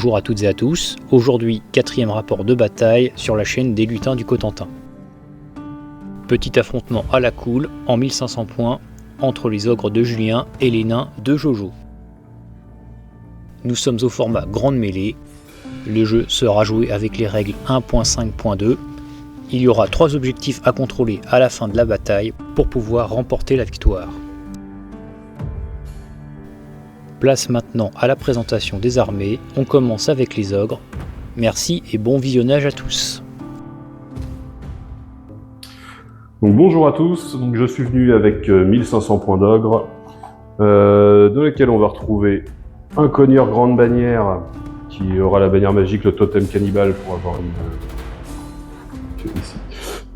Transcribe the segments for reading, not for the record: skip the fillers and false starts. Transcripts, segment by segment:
Bonjour à toutes et à tous, aujourd'hui 4e rapport de bataille sur la chaîne des lutins du Cotentin. Petit affrontement à la cool en 1500 points entre les ogres de Julien et les nains de Jojo. Nous sommes au format grande mêlée, le jeu sera joué avec les règles 1.5.2. Il y aura 3 objectifs à contrôler à la fin de la bataille pour pouvoir remporter la victoire. Place maintenant à la présentation des armées, on commence avec les ogres. Merci et bon visionnage à tous. Donc, bonjour à tous, donc, je suis venu avec 1500 points d'ogre, dans lesquels on va retrouver un cogneur grande bannière qui aura la bannière magique, le totem cannibale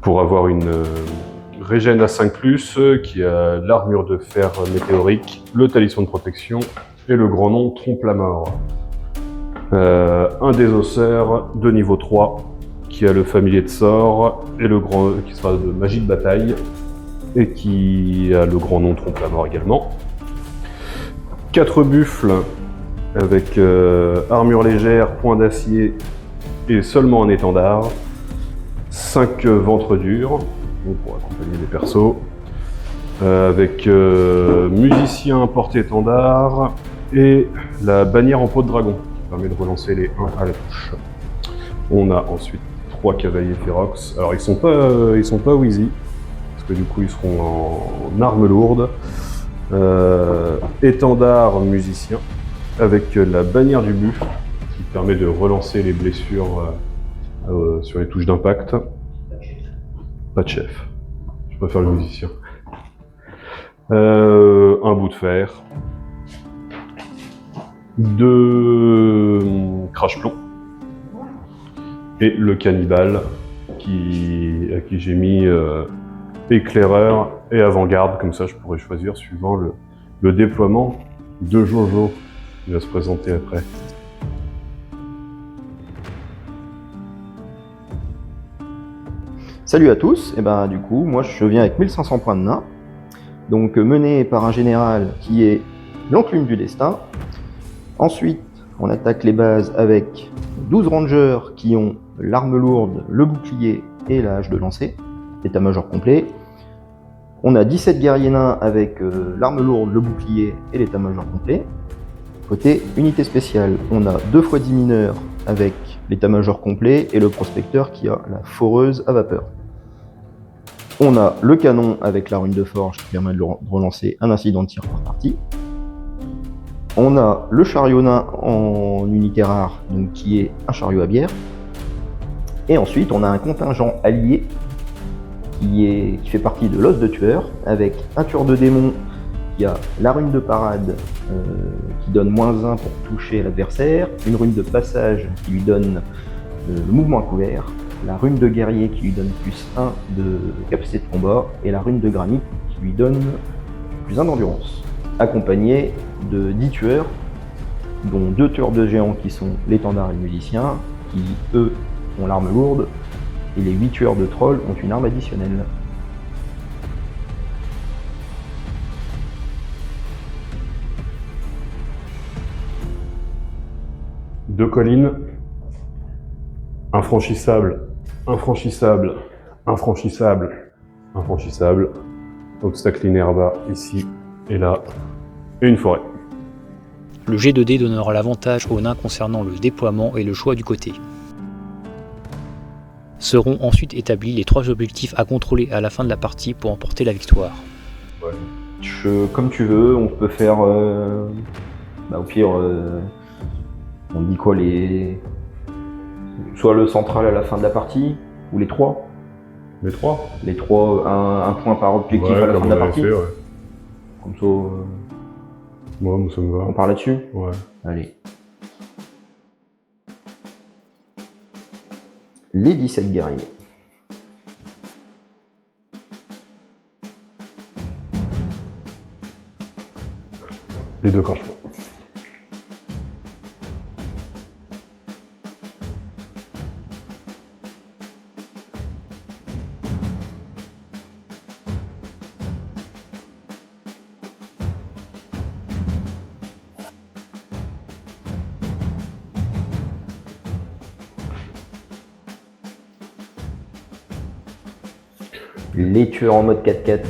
pour avoir une régène à 5+, qui a l'armure de fer météorique, le talisman de protection et le grand nom Trompe la mort. Un des osseurs de niveau 3 qui a le familier de sort et le grand qui sera de magie de bataille et qui a le grand nom Trompe la mort également. 4 buffles avec armure légère, point d'acier et seulement un étendard. 5 ventres durs pour accompagner les persos. Avec musicien porte-étendard et la bannière en peau de dragon qui permet de relancer les 1 à la touche. On a ensuite 3 cavaliers férox. Alors ils sont pas wheezy parce que du coup ils seront en armes lourdes. Étendard musicien avec la bannière du buffle qui permet de relancer les blessures sur les touches d'impact. Pas de chef, je préfère le musicien. Un bout de fer. 2 crash-plomb. Et le cannibale à qui j'ai mis éclaireur et avant-garde, comme ça je pourrais choisir suivant le déploiement de Jojo qui va se présenter après. Salut à tous, et ben du coup moi je viens avec 1500 points de nains, donc mené par un général qui est l'enclume du destin. Ensuite on attaque les bases avec 12 rangers qui ont l'arme lourde, le bouclier et la hache de lancer, état-major complet. On a 17 guerriers nains avec l'arme lourde, le bouclier et l'état-major complet. Côté unité spéciale, on a 2 x 10 mineurs avec l'état-major complet et le prospecteur qui a la foreuse à vapeur. On a le canon avec la rune de forge qui permet de relancer un incident de tir par partie. On a le chariot nain en unité rare, donc qui est un chariot à bière. Et ensuite on a un contingent allié qui fait partie de l'os de tueur, avec un tueur de démon qui a la rune de parade qui donne -1 pour toucher l'adversaire, une rune de passage qui lui donne le mouvement à couvert, la rune de guerrier qui lui donne +1 de capacité de combat, et la rune de granit qui lui donne +1 d'endurance. Accompagné de 10 tueurs, dont 2 tueurs de géants qui sont l'étendard et le musicien, qui eux ont l'arme lourde, et les 8 tueurs de trolls ont une arme additionnelle. Deux collines, infranchissable, infranchissable, infranchissable, infranchissable, obstacle inerba ici et là, et une forêt. Le jet de dés donnera l'avantage aux nains concernant le déploiement et le choix du côté. Seront ensuite établis les 3 objectifs à contrôler à la fin de la partie pour emporter la victoire. Ouais. Comme tu veux, on peut faire au pire on dit quoi, soit le central à la fin de la partie, ou les 3. Les 3 Les 3, un point par objectif à la fin de la partie. Fait, ouais. Comme ça, moi, ça me va. On part là-dessus. Ouais. Allez. Les 17 guerriers. Les 2 crash-plomb. Les tueurs en mode 4x4.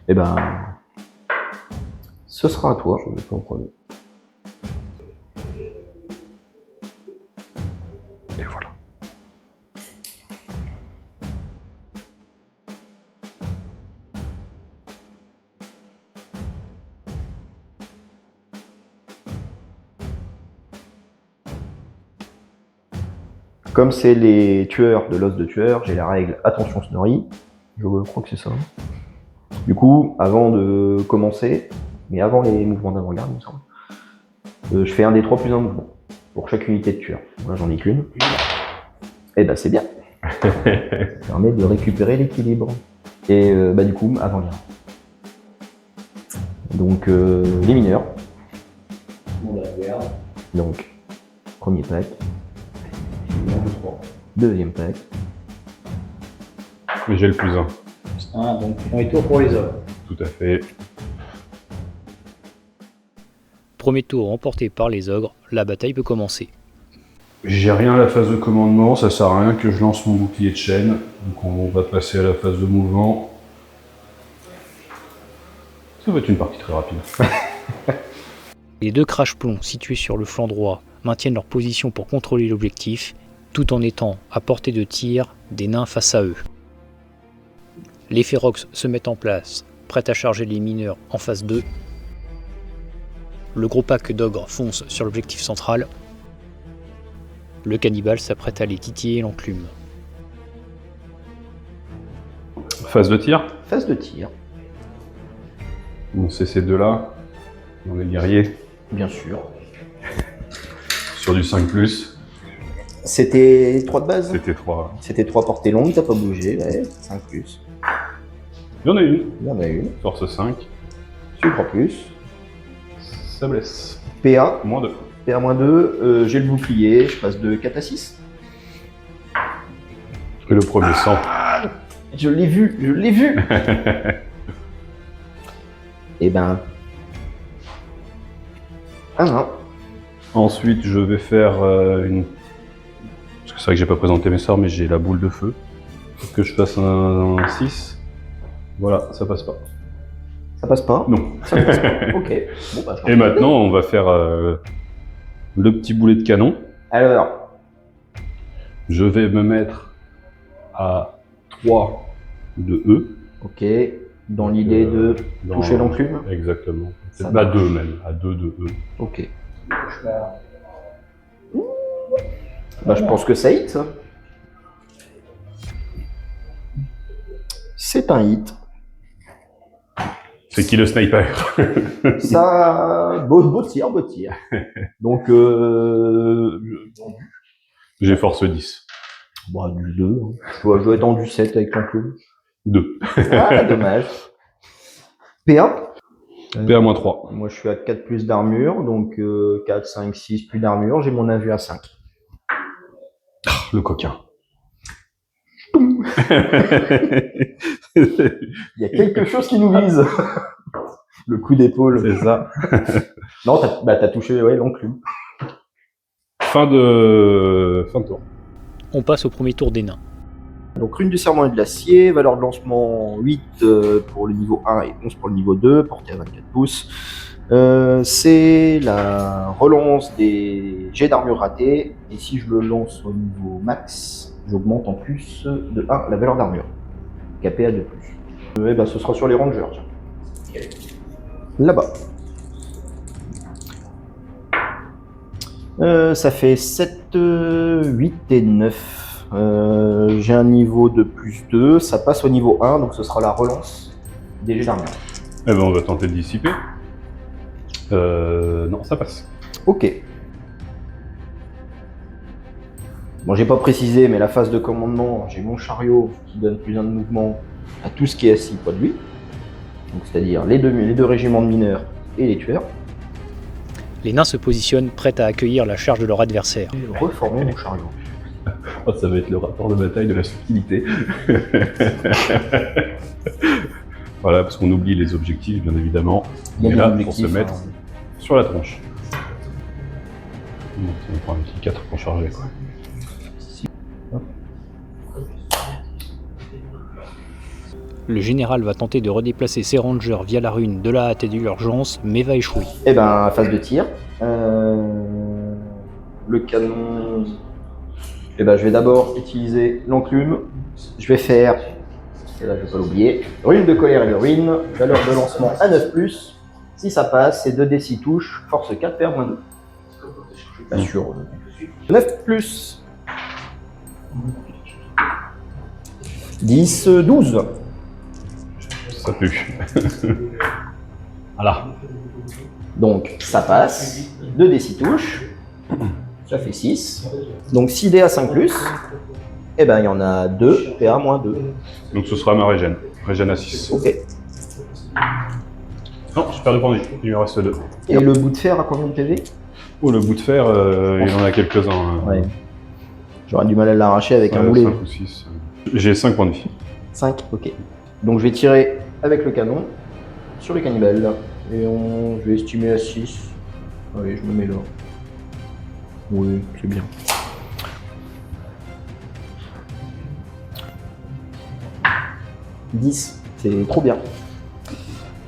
Eh ben, ce sera à toi. Je vais pas en prendre. Et voilà. Comme c'est les tueurs de l'os de tueur, j'ai la règle attention Snorri. Je crois que c'est ça. Du coup, avant de commencer, mais avant les mouvements d'avant-garde, il me semble, je fais un des 3 plus un mouvement pour chaque unité de tueur. Moi, j'en ai qu'une. Et ben, c'est bien. Ça permet de récupérer l'équilibre. Et du coup, avant-garde. Donc, les mineurs. Donc, premier pack. Deuxième pack. Mais j'ai le plus 1. Donc premier tour pour les ogres. Tout à fait. Premier tour remporté par les ogres, la bataille peut commencer. J'ai rien à la phase de commandement, ça sert à rien que je lance mon bouclier de chaîne. Donc on va passer à la phase de mouvement. Ça va être une partie très rapide. Les 2 crash-plombs situés sur le flanc droit maintiennent leur position pour contrôler l'objectif, tout en étant à portée de tir des nains face à eux. Les Ferox se mettent en place, prêts à charger les mineurs en phase 2. Le gros pack d'ogres fonce sur l'objectif central. Le cannibale s'apprête à les titiller l'enclume. Phase de tir. Phase de tir, Bon, c'est ces deux-là. On est guerriers. bien sûr. Sur du 5+. C'était 3 de base. C'était 3. C'était 3 portées longues, t'as pas bougé, ouais, 5 plus. Il y en a une. Il y en a une. Force 5. Tu prends plus. Ça blesse. PA, Moins 2. PA-2, j'ai le bouclier, je passe de 4 à 6. Et le premier 100. Je l'ai vu, je l'ai vu. Et ben... Ah non. Ensuite, je vais faire une... Parce que c'est vrai que j'ai pas présenté mes sorts, mais j'ai la boule de feu. Faut que je fasse un 6. Voilà, ça passe pas. Ça passe pas? Non. Ça passe pas. Ok. Bon, bah, Et maintenant, on va faire le petit boulet de canon. Alors, Je vais me mettre à 3 de E. ok. Dans l'idée de dans- toucher l'enclume? Exactement. Ça À marche. 2 même, à 2 de E. Ok. Bah, je pense que ça hit, ça. C'est un hit. C'est qui le sniper? Ça, beau tir, beau tir. Donc, J'ai force 10. bah, du 2. Hein. Je dois être en du 7 avec l'enclume. 2. Ah, dommage. PA. PA-3. Moi, je suis à 4 plus d'armure, donc 4, 5, 6 plus d'armure. J'ai mon invu à 5. Le coquin. Il y a quelque chose qui nous vise. Le coup d'épaule. C'est ça. Non, t'as touché l'enclume. Fin de tour. On passe au premier tour des nains. Donc, rune du serment et de l'acier, valeur de lancement 8 pour le niveau 1 et 11 pour le niveau 2, portée à 24 pouces. C'est la relance des jets d'armure ratés, et si je le lance au niveau max, j'augmente en plus de 1 la valeur d'armure, capée à 2 plus. Et ben, ce sera sur les rangers, tiens. Là-bas. Ça fait 7, 8 et 9. J'ai un niveau de plus 2, ça passe au niveau 1, donc ce sera la relance des jets d'armure. Eh ben, on va tenter de dissiper. Non, ça passe. Ok. Bon, j'ai pas précisé, mais la phase de commandement, j'ai mon chariot qui donne plus 1 de mouvement à tout ce qui est à 6 poids de lui. Donc, c'est-à-dire les deux régiments de mineurs et les tueurs. Les nains se positionnent prêts à accueillir la charge de leur adversaire. Je vais reformer mon chariot. Oh, ça va être le rapport de bataille de la subtilité. Voilà, parce qu'on oublie les objectifs, bien évidemment. Il y a Et des là, objectifs, pour se mettre hein. sur la tronche. Bon, ça va prendre un petit 4 pour charger, quoi. Le général va tenter de redéplacer ses rangers via la rune de la hâte et de l'urgence, mais va échouer. Eh ben, phase de tir. Le canon. Eh ben, je vais d'abord utiliser l'enclume. Je vais faire, et là je vais pas l'oublier, rune de colère et de ruine, valeur de lancement à 9+. Si ça passe, c'est 2d6 touches, force 4, perd -2. Je suis pas sûr. 9+. 10, 12. Ça pue. Voilà. Donc ça passe, 2d6 touches, ça fait 6. Donc 6d à 5+, et ben il y en a 2, PA -2. Donc ce sera ma régène. Régène à 6. Ok. Non, j'ai perdu pendu. Il me reste 2. Et le bout de fer à combien de PV? Oh, le bout de fer, il en a quelques-uns. Hein. Ouais. J'aurais du mal à l'arracher avec un boulet. 5 ou 6. J'ai 5 points de vie. 5, ok. Donc je vais tirer avec le canon sur les cannibales. Et je vais estimer à 6. Allez, je me mets là. Oui, c'est bien. « 10, c'est trop bien.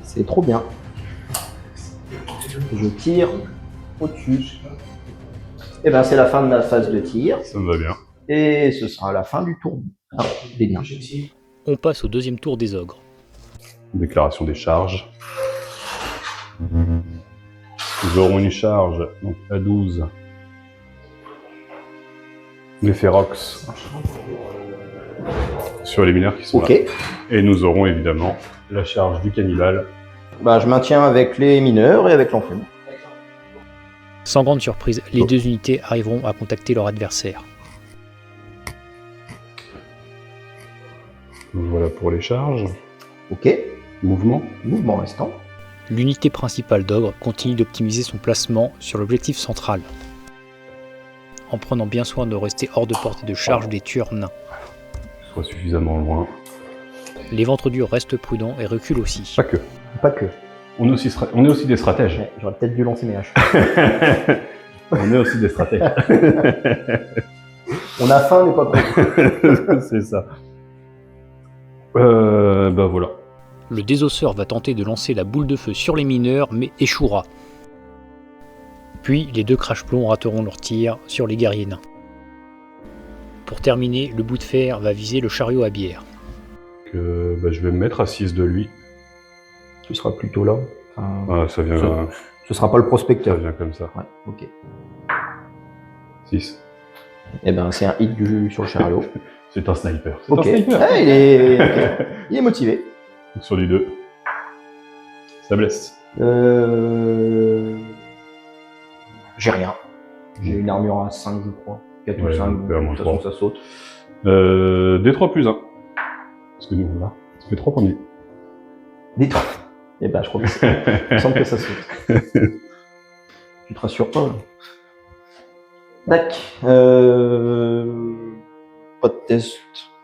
C'est trop bien. Je tire au-dessus. Et ben c'est la fin de ma phase de tir. Ça me va bien. Et ce sera la fin du tour. Ah, des biens. On passe au deuxième tour des ogres. Déclaration des charges. Nous aurons une charge donc à 12. Les Ferox sur les mineurs qui sont Ok. là. Et nous aurons évidemment la charge du cannibale. Bah, je maintiens avec les mineurs et avec l'enclume. Sans grande surprise, les deux unités arriveront à contacter leur adversaire. Voilà pour les charges. Ok. Mouvement. Mouvement restant. L'unité principale d'ogre continue d'optimiser son placement sur l'objectif central, en prenant bien soin de rester hors de portée de charge des tueurs nains. Soit suffisamment loin. Les ventres durs restent prudents et reculent aussi. Pas que. Pas que. On est aussi des stratèges. Ouais, j'aurais peut-être dû lancer mes haches. On est aussi des stratèges. On a faim mais pas prêt. C'est ça. Bah voilà. Le désosseur va tenter de lancer la boule de feu sur les mineurs, mais échouera. Puis les deux crache-plombs rateront leur tir sur les guerriers nains. Pour terminer, le bout de fer va viser le chariot à bière. Bah, je vais me mettre à 6 de lui. Tu seras plutôt là. Enfin, Ah, ça vient, ce sera pas le ça prospecteur. vient comme ça. Ouais, ok. 6. Eh ben c'est un hit sur le chariot. C'est un sniper. C'est Ok. un sniper. Ah, il est motivé. Donc, sur du 2. Ça blesse. J'ai rien. J'ai une armure à 5, je crois. 4 ou Ouais, 5, on peut à de moins toute façon trois. ça saute. D3 plus 1. Parce que nous, là, ça fait 3 points de vie. Des trucs. Eh ben je crois que il me semble que ça saute. Tu te rassures pas là. Tac. Pas de test.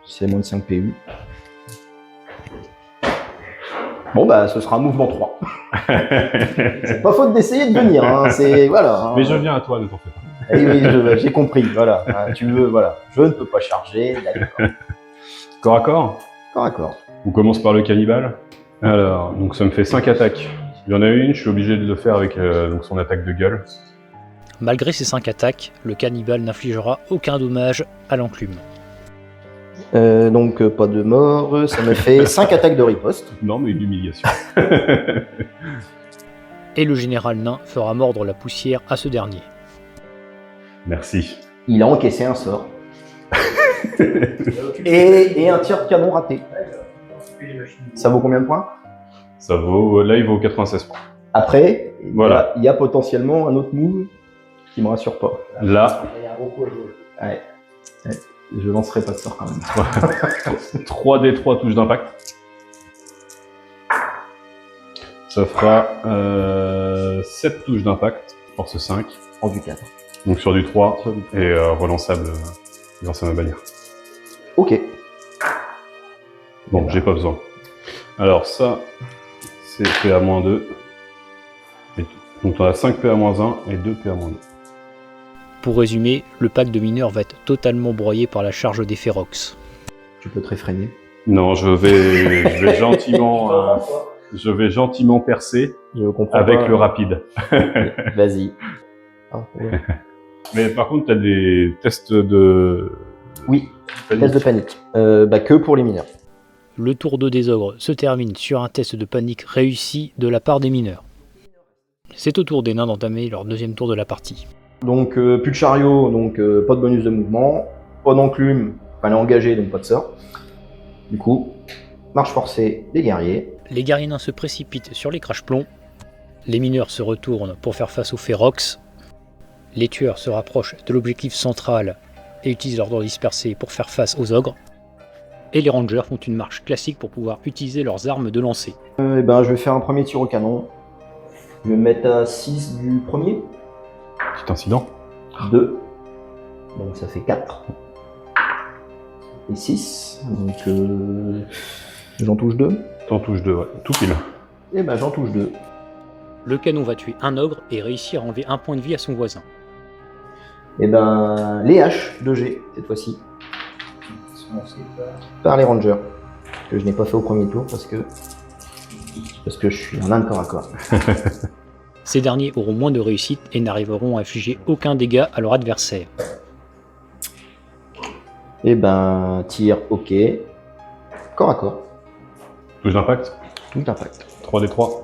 C'est moins de 5 PU. Bon bah ce sera un mouvement 3. C'est pas faute d'essayer de venir, hein. C'est voilà. Hein. Mais je viens à toi, ne t'en fais pas. Eh oui, j'ai compris, voilà. Tu veux, voilà. Je ne peux pas charger, d'accord. Corps à corps. Corps à corps. On commence par le cannibale. Alors, donc ça me fait 5 attaques. Il y en a une, je suis obligé de le faire avec donc son attaque de gueule. Malgré ces 5 attaques, le cannibale n'infligera aucun dommage à l'enclume. Donc pas de mort, ça me fait 5 attaques de riposte. Non, mais d'humiliation. Et le général nain fera mordre la poussière à ce dernier. Merci. Il a encaissé un sort. et un tir de canon raté. Ça vaut combien de points? Ça vaut, là il vaut 96 points. Après, Voilà. il y a potentiellement un autre move qui me rassure pas. Là, Ouais. Je lancerai pas de sort quand même. 3d3 touches d'impact. Ça fera 7 touches d'impact, force 5. En du 4. Donc sur du 3 et relançable grâce à ma bannière. Ok. Bon, j'ai pas besoin. Alors ça, c'est PA-2. Et tout. Donc on a 5 PA-1 et 2 PA-2. Pour résumer, le pack de mineurs va être totalement broyé par la charge des Ferox. Tu peux te réfréner. Non, je vais gentiment, je vais gentiment percer Je comprends avec pas. le rapide. Vas-y. Ah, ouais. Mais par contre, t'as des tests de... Oui, panique. test de panique. Que pour les mineurs. Le tour 2 des ogres se termine sur un test de panique réussi de la part des mineurs. C'est au tour des nains d'entamer leur deuxième tour de la partie. Donc plus de chariot, donc pas de bonus de mouvement, pas d'enclume, fallait engager, donc pas de sort. Du coup, marche forcée des guerriers. Les guerriers nains se précipitent sur les crash-plombs. Les mineurs se retournent pour faire face aux Ferox. Les tueurs se rapprochent de l'objectif central et utilisent leur ordre dispersé pour faire face aux ogres. Et les rangers font une marche classique pour pouvoir utiliser leurs armes de lancer. Je vais faire un premier tir au canon. Je vais me mettre à 6 du premier. Petit incident. 2. Donc ça fait 4. Et 6. Donc j'en touche 2. T'en touches 2, ouais. Tout pile. Et j'en touche 2. Le canon va tuer un ogre et réussir à enlever un point de vie à son voisin. Et les haches de G, cette fois-ci. Par les rangers. Que je n'ai pas fait au premier tour parce que je suis en un corps à corps. Ces derniers auront moins de réussite et n'arriveront à infliger aucun dégât à leur adversaire. Tir, ok. Corps à corps. Touche d'impact. Tout impact. 3d3.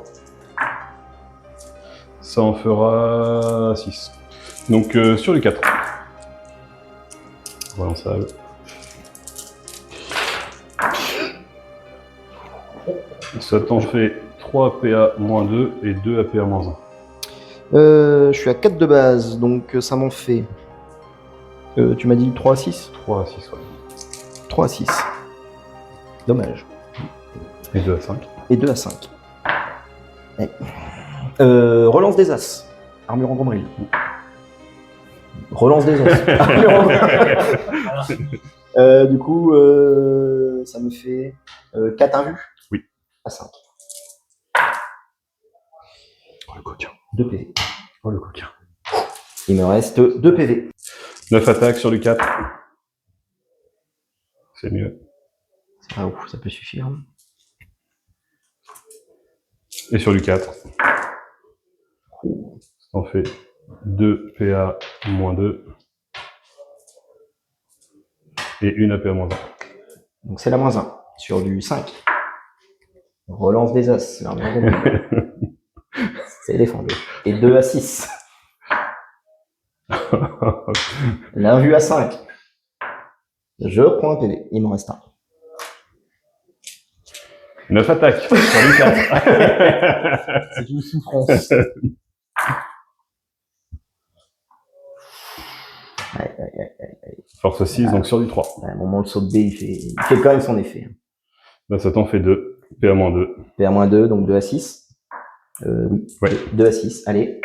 Ça en fera 6. Donc sur les 4. Relançable. Ça t'en fait 3 PA-2 et 2 APA-1. Je suis à 4 de base, donc ça m'en fait... tu m'as dit 3 à 6 3 à 6, ouais. 3 à 6. Dommage. Et 2 à 5. Et 2 à 5. Ouais. Relance des As. Armure en grommerie. Relance des As. Armure en grommerie. Du coup, ça me fait 4 invus. Oui. À 5. Oh le coquin. 2 PV. Oh le coquin. Il me reste 2 PV. 9 attaques sur le 4. C'est mieux. Ah ouf, ça peut suffire. Et sur du 4. Ça en fait 2 PA-2. Et une APA-1. Donc c'est la moins 1. Sur du 5. Relance des As. L'armure en grommerie. C'est défendu. Et 2 à 6. L'invue à 5. Je prends un PV. Il m'en reste un. 9 attaques sur du 4. C'est une souffrance. Force 6, donc sur du 3. À un moment, le saut de dé, il fait quand même son effet. Là, ça t'en fait 2. PA-2. PA-2, donc 2 à 6. Oui. Ouais. 2 à 6. Allez.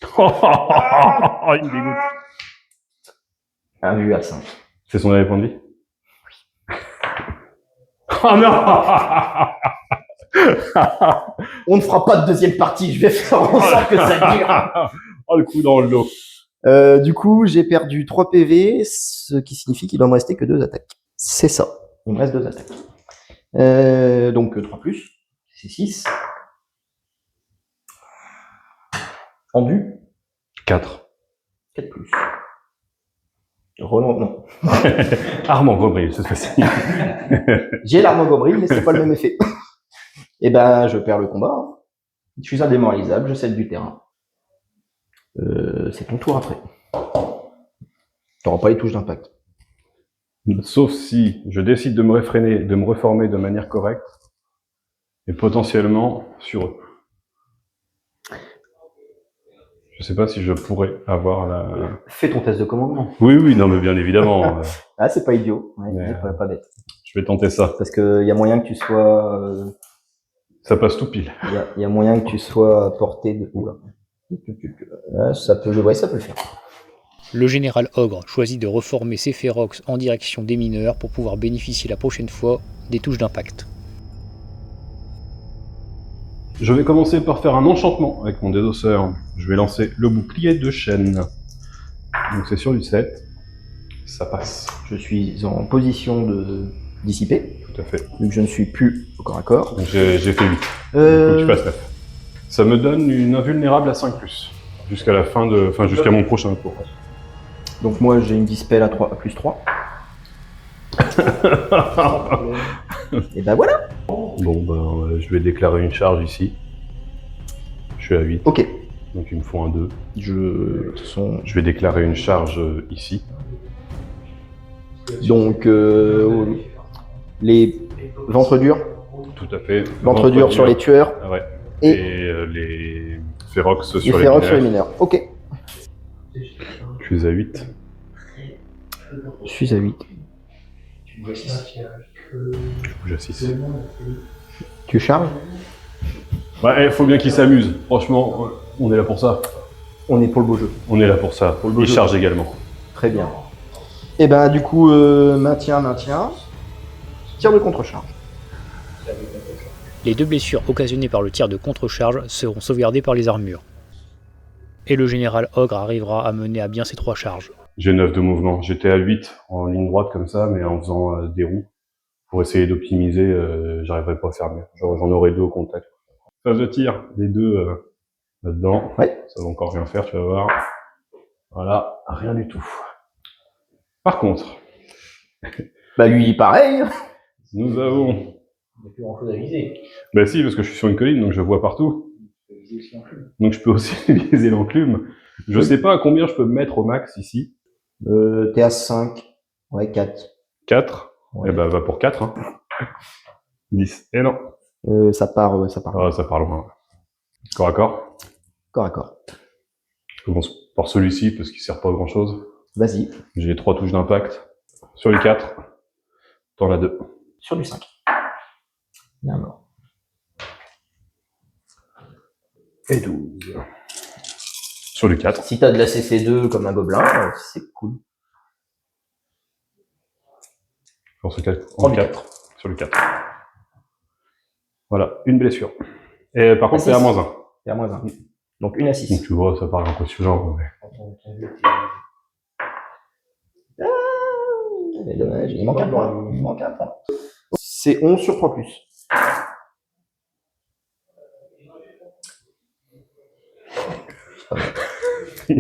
Il me dégoûte. Invue à 5. C'est son dernier point de vie? Oh non. On ne fera pas de deuxième partie. Je vais faire en sorte que ça dure. Oh, le coup dans le dos. Du coup, j'ai perdu 3 PV, ce qui signifie qu'il doit me rester que 2 attaques. C'est ça. Il me reste 2 attaques. Donc 3 plus. C'est 6. Rendu 4. 4 plus. Roland, non. Arme en grommerie, cette fois-ci. J'ai l'arme en gommerie, mais c'est pas le même effet. Et je perds le combat. Je suis indémoralisable, je cède du terrain. C'est ton tour après. T'auras pas les touches d'impact. Sauf si je décide de me réfréner, de me reformer de manière correcte, et potentiellement sur eux. Je sais pas si je pourrais avoir la... Fais ton test de commandement. Oui, non, mais bien évidemment. Ah, c'est pas idiot. Ouais, Mais, pas bête. Je vais tenter ça. Parce que y a moyen que tu sois... Ça passe tout pile. y a moyen que tu sois à portée de... Oula. Ça peut le faire. Le général Ogre choisit de reformer ses Ferox en direction des mineurs pour pouvoir bénéficier la prochaine fois des touches d'impact. Je vais commencer par faire un enchantement avec mon désosseur. Je vais lancer le bouclier de chêne. Donc c'est sur du 7. Ça passe. Je suis en position de dissiper, Tout à fait. vu que je ne suis plus au corps à corps. Donc j'ai fait 8. Il faut que tu fasses 9. Ça me donne une invulnérable à 5+. Jusqu'à la fin de... Enfin, jusqu'à mon prochain tour. Donc moi j'ai une dispel à plus 3. Et ben voilà. Bon, je vais déclarer une charge ici. Je suis à 8. Ok. Donc il me faut un 2. Je vais déclarer une charge ici. Donc les ventres durs. Tout à fait. Ventre dur sur les tueurs. Ah ouais. Et les Ferox sur les Ferox sur les mineurs. Ok. Je suis à 8. Je suis à 8. Je bouge à 6. Tu charges? Ouais, faut bien qu'ils s'amusent. Franchement, on est là pour ça. On est pour le beau jeu. On est là pour ça. Pour le beau Ils jeu. chargent également. Très bien. Et ben du coup, maintien. Tir de contre-charge. Les 2 blessures occasionnées par le tir de contre-charge seront sauvegardées par les armures. Et le général Ogre arrivera à mener à bien ses 3 charges. J'ai 9 de mouvement. J'étais à 8 en ligne droite comme ça, mais en faisant des roues. Pour essayer d'optimiser, j'arriverai pas à faire mieux. J'en aurai 2 au contact. Phase de tir, les 2 là-dedans. Ouais. Ça va encore rien faire, tu vas voir. Voilà, rien du tout. Par contre, Bah lui pareil. nous avons... Il n'y a plus grand chose à viser. Bah si, parce que je suis sur une colline, donc je vois partout. Donc je peux aussi viser l'enclume. Je sais pas à combien je peux me mettre au max ici. T'es à 5. Ouais, 4. 4. Ouais. Eh ben va pour 4. Hein. 10. Et non. Ça part. Ah, ça part loin. Corps à corps. Corps à corps. Je commence par celui-ci parce qu'il sert pas à grand chose. Vas-y. J'ai 3 touches d'impact. Sur les 4, t'en as 2. Sur du 5. Bien mort. Et 12. Sur les 4. Si t'as de la CC2 comme un gobelin, c'est cool. Sur ce 4. Prends En du 4. Sur le 4. Voilà, une blessure. Et par contre, c'est à -1. C'est à -1. Donc une à 6. Donc tu vois, ça paraît impressionnant. Mais... C'est dommage, il manque un point. C'est 11 sur 3+.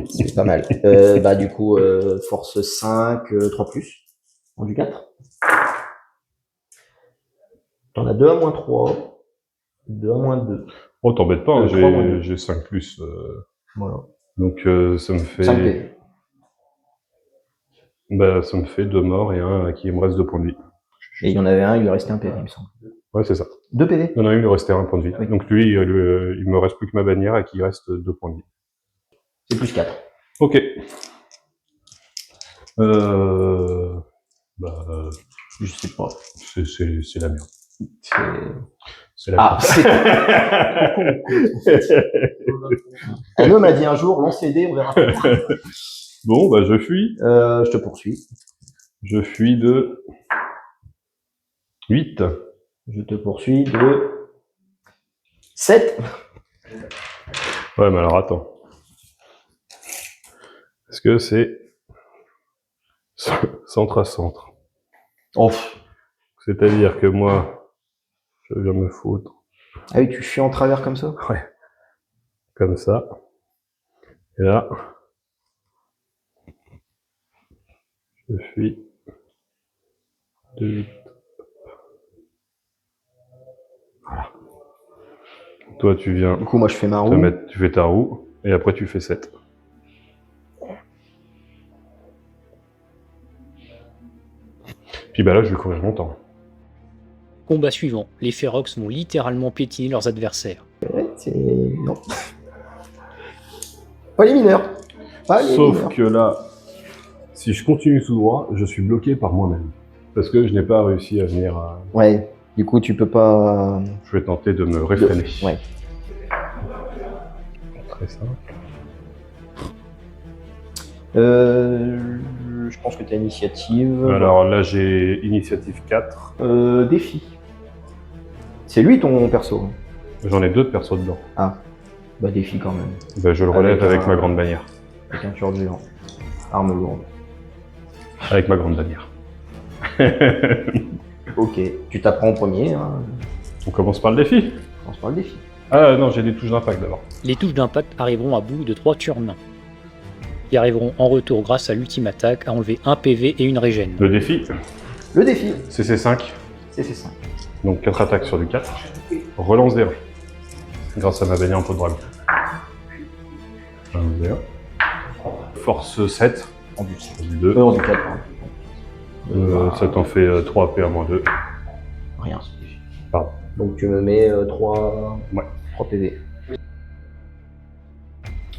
C'est pas mal. Bah du coup, force 5, 3+. En du 4. T'en as 2 à -3. 2 à -2. Oh, t'embête pas, hein, 3 moins j'ai 5+. Voilà. Donc ça me fait... 5 PV. Bah, ça me fait 2 morts et un qui me reste 2 points de vie. Et il y en avait un, il lui restait un PV, il me semble. Ouais, c'est ça. 2 PV. Il y en a un, il lui restait 1 point de vie. Oui. Donc lui, il me reste plus que ma bannière et qu'il reste 2 points de vie. C'est plus 4. Ok. Je sais pas. C'est la merde. C'est la Ah, merde. un homme a dit un jour, lance les dés, on verra. Bon, bah je fuis. Je te poursuis. Je fuis de 8. Je te poursuis de 7. Ouais, mais alors attends. Est-ce que c'est centre à centre? Oh. C'est-à-dire que moi, je viens me foutre. Ah oui, tu fuis en travers comme ça? Ouais. Comme ça. Et là, je fuis de 8. Voilà. Toi, tu viens Du coup, moi, je fais ma roue. tu fais ta roue, et après tu fais 7. Puis bah là, je vais courir longtemps. Combat suivant, les Ferox vont littéralement piétiner leurs adversaires. Ouais, c'est... Non. Pas les mineurs. Pas les Sauf mineurs. que là, si je continue tout droit, je suis bloqué par moi-même. Parce que je n'ai pas réussi à venir à... Ouais, du coup, tu peux pas... Je vais tenter de me réfréner. Ouais. Très simple. Je pense que tu as initiative. Alors là, j'ai initiative 4. Défi. C'est lui ton perso. J'en ai 2 de perso dedans. Ah, bah défi quand même. Ben, je le relève avec un- ma grande bannière. Avec un turbulent. Arme lourde. Avec ma grande bannière. Ok, tu t'apprends en premier. Hein. On commence par le défi. On commence par le défi. Ah non, j'ai des touches d'impact d'abord. Les touches d'impact arriveront à bout de 3 turns, qui arriveront en retour grâce à l'ultime attaque à enlever 1 PV et une régène. Le défi, Le défi, CC5. c'est 5. Donc 4 attaques sur du 4. Relance des 1. Grâce à ma bannière en peau de dragon. Relance des 1. Force 7. En du Du 2. Non, du 4. Ça t'en fait 3 PA-2. Rien. Pardon. Donc tu me mets 3... Ouais. 3 PV.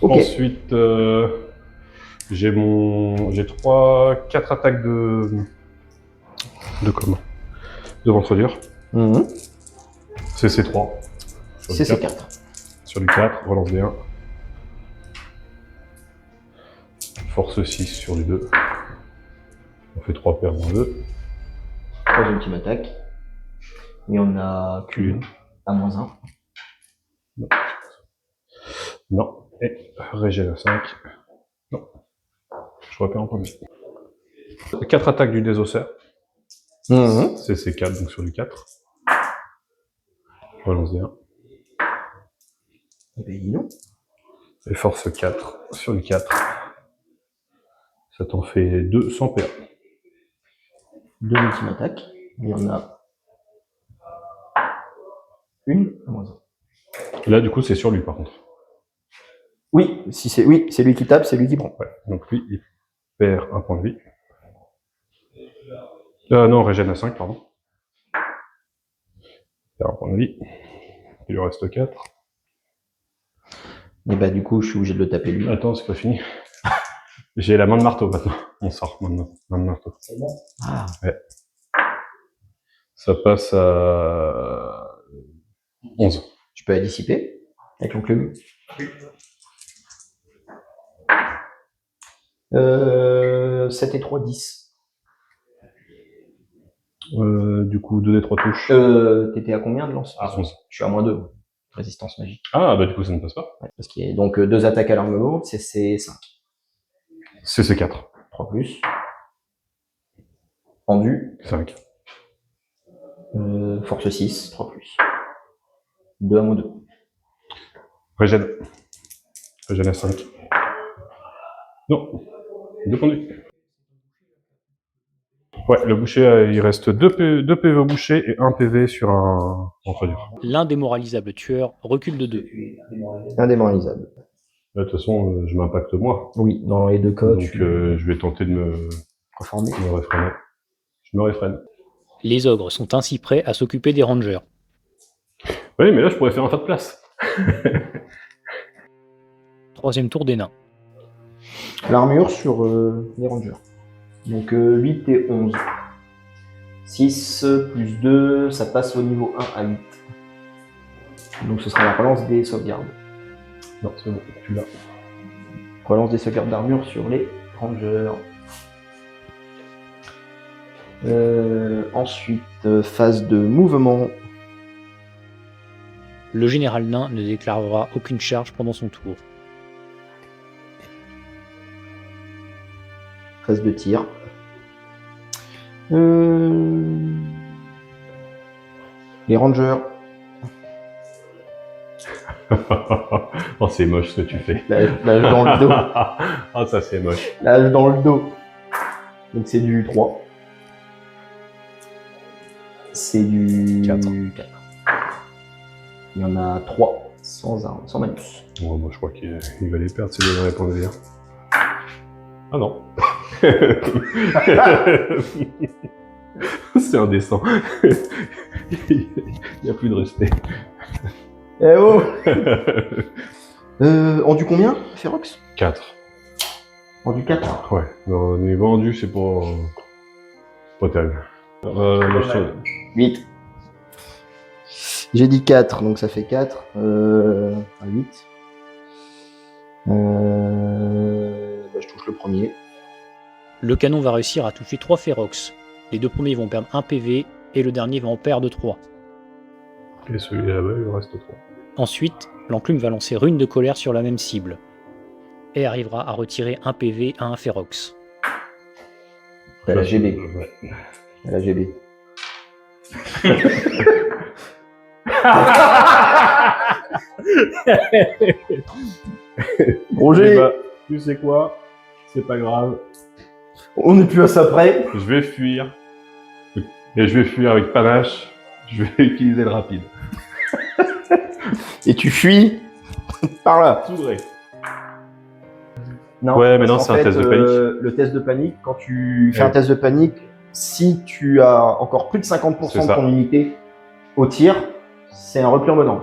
Ok. Ensuite, j'ai 4 attaques de comment? De ventre dur. Mhm. CC3. C'est ces 4. Sur du 4, relance des 1. Force 6 sur du 2. On fait 3 PA-2. 3 ultimes attaques. Et on a Une. à -1. Non. Et régène à 5. Non. Je repère en premier. 4 attaques du désosseur. Mhm. CC4, donc sur du 4. Relance des 1. Eh ben, dis donc. Et force 4 sur du 4. Ça t'en fait 2 sans PA. 2 ultimes attaques. Il y en a une à -1. Et là, du coup, c'est sur lui, par contre. Oui, c'est lui qui tape, c'est lui qui prend. Ouais. Donc lui, il perd un point de vie. Non, régène à 5, pardon. Il perd un point de vie. Il lui reste 4. Et bah du coup, je suis obligé de le taper lui. Attends, c'est pas fini. J'ai la main de marteau maintenant. On sort maintenant. Main de marteau. C'est bon. Ah, Ça passe à 11. tu peux la dissiper avec l'enclume. 7 et 3, 10. Du coup, 2 des 3 touches. T'étais à combien de lance? À 11. Je suis à -2. Résistance magique. Ah, bah du coup, ça ne passe pas. Ouais, parce qu'il y a donc 2 attaques à l'arme lourde, c'est 5. CC4. 3 plus. Pendu. 5. Force 6, 3 plus. 2 à -2. Régène. Régène à 5. Non. 2 points de vie. Ouais, le boucher, il reste 2 PV au boucher et 1 PV sur un ventre dur. L'indémoralisable tueur recule de 2. Indémoralisable. Là, de toute façon, je m'impacte moi. Oui, dans les deux cas, Donc, tu je vais tenter de me reformer. réfréner. Je me réfrène. Les ogres sont ainsi prêts à s'occuper des rangers. Oui, mais là, je pourrais faire un tas de place. Troisième tour des nains. L'armure sur les rangers. Donc 8 et 11. 6 plus 2, ça passe au niveau 1 à 8. Donc ce sera la relance des sauvegardes. Non, c'est bon, tu l'as. Relance des sauvegardes d'armure sur les rangers. Ensuite, phase de mouvement. Le général nain ne déclarera aucune charge pendant son tour. Phase de tir. Les rangers. Oh, c'est moche ce que tu fais. L'âge dans le dos. Ah, ça, c'est moche. L'âge dans le dos. Donc c'est du 3. C'est du 4. 4. Il y en a 3 sans arme, sans malus. Bon, moi, je crois qu'il va les perdre, ces deux réponses à dire. Ah non. C'est indécent. Il n'y a plus de respect. Eh oh Rendu combien, Ferox? 4. Rendu 4. Ouais, on est vendu, c'est pas terrible. Moi, je trouve- 8. J'ai dit 4, donc ça fait 4. 8. Je touche le premier. Le canon va réussir à toucher 3 Ferox. Les 2 premiers vont perdre 1 PV et le dernier va en perdre 3. Et celui là-bas, il reste 3. Ensuite, l'enclume va lancer Rune de colère sur la même cible et arrivera à retirer 1 PV à un Ferox. T'as la GB. Ouais. T'as la GB. Eh Roger, bah, tu sais quoi? C'est pas grave. on n'est plus à ça près. Je vais fuir. Et je vais fuir avec panache. Je vais utiliser le rapide. Et tu fuis par là. Tout vrai. Non, Ouais, mais non, parce c'est qu'en un test de panique. Le test de panique, quand tu fais Ouais. un test de panique, si tu as encore plus de 50% C'est de ça. ton unité au tir, c'est un repli en menant.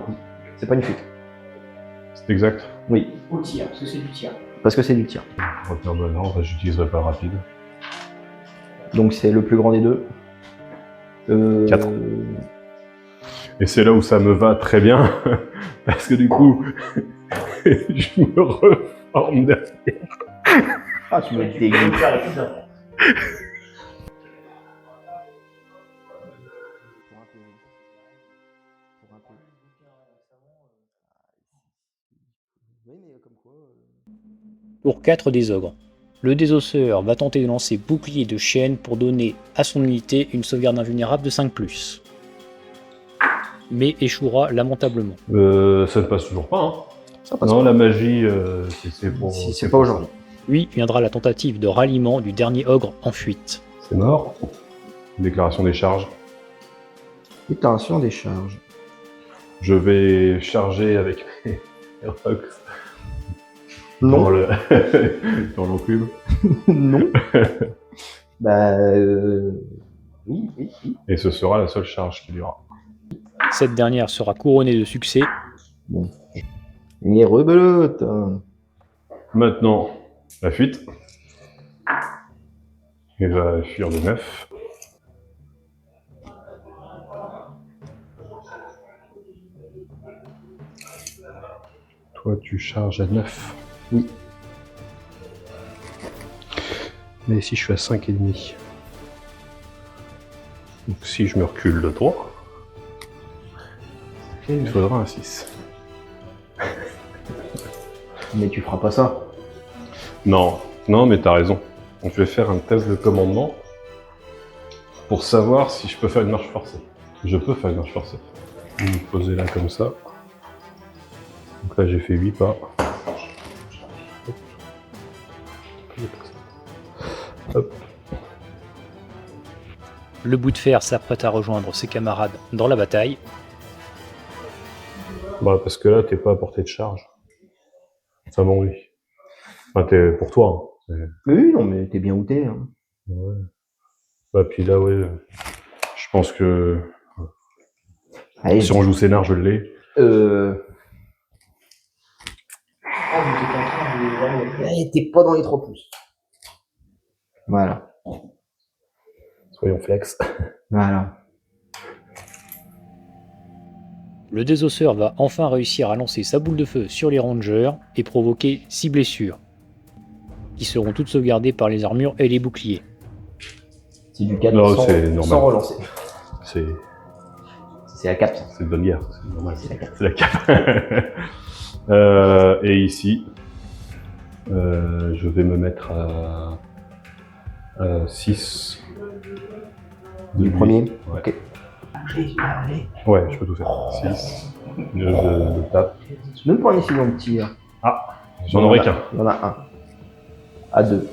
C'est pas une fuite. C'est exact. Oui, Au tir, parce que c'est du tir. parce que c'est du tir. Non, j'utiliserai pas le rapide. Donc c'est le plus grand des deux. 4. Et c'est là où ça me va très bien. Parce que du coup, je me reforme derrière. Ah, tu me Tu peux dégoûtes. faire la plus d'un. Tour 4 des ogres. Le désosseur va tenter de lancer bouclier de chaîne pour donner à son unité une sauvegarde invulnérable de 5+. Mais échouera lamentablement. Ça ne passe toujours pas. Hein. Ça passe Non, pas. la magie, c'est pour. Si c'est pas aujourd'hui. Puis viendra la tentative de ralliement du dernier ogre en fuite. C'est mort. Déclaration des charges. Déclaration des charges. Je vais charger avec mes rocks dans Non, le dans l'enclume. non. Bah, oui. Et ce sera la seule charge qu'il y aura. Cette dernière sera couronnée de succès. Bon. Les rebelote. Maintenant, la fuite. Il va fuir de 9. Toi, tu charges à 9. Oui. Mais si je suis à 5,5. Donc si je me recule de 3, il faudra un 6. Mais tu feras pas ça. Non, mais t'as raison. Donc je vais faire un test de commandement pour savoir si je peux faire une marche forcée. Je peux faire une marche forcée. Je vais me poser là comme ça. Donc là j'ai fait 8 pas. Hop. Le bout de fer s'apprête à rejoindre ses camarades dans la bataille. Bah parce que là t'es pas à portée de charge. Ça m'ennuie. Enfin t'es pour toi. Hein. Oui, non, mais t'es bien où t'es. Hein. Ouais. Bah puis là ouais. Je pense que Allez, si on joue scénar je l'ai. Ah, vous êtes en train de. Allez, t'es pas dans les 3 pouces. Voilà. Soyons flex. Voilà. Le désosseur va enfin réussir à lancer sa boule de feu sur les rangers et provoquer 6 blessures, qui seront toutes sauvegardées par les armures et les boucliers. C'est du 4 Non, sans, c'est normal. sans relancer. C'est C'est la 4. une bonne guerre, c'est normal. C'est la 4. C'est la cape. Et ici, je vais me mettre à 6. Du premier. Ouais. Ok. Allez. Ouais, je peux tout faire. 6 de tape. Même pas un incident de tir. J'en aurai qu'un. Il y en a un. À 2.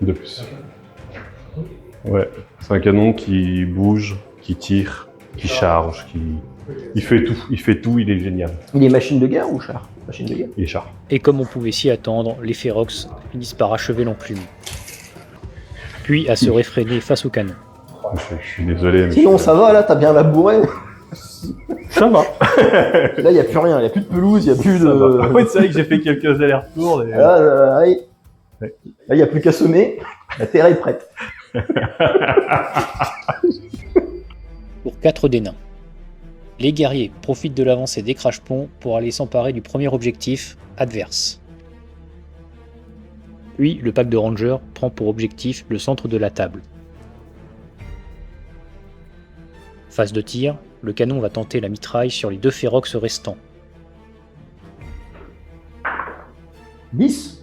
De plus. Ouais, c'est un canon qui bouge, qui tire, qui charge, il fait tout, il est génial. Il est machine de guerre ou char? Machine de guerre. Il est char. Et comme on pouvait s'y attendre, les Ferox finissent par achever l'enclume, puis à se réfréner face au canon. Je suis désolé. Mais Sinon, ça va, là, t'as bien labouré. Ça va. Là, il n'y a plus rien, il n'y a plus de pelouse, il n'y a plus de... Oui, c'est vrai que j'ai fait quelques allers-retours. Et... Là, Ouais. il n'y a plus qu'à semer, la terre est prête. Pour 4 des nains. Les guerriers profitent de l'avancée des crash-ponts pour aller s'emparer du premier objectif adverse. Puis le pack de rangers prend pour objectif le centre de la table. Phase de tir, le canon va tenter la mitraille sur les 2 Ferox restants. 10.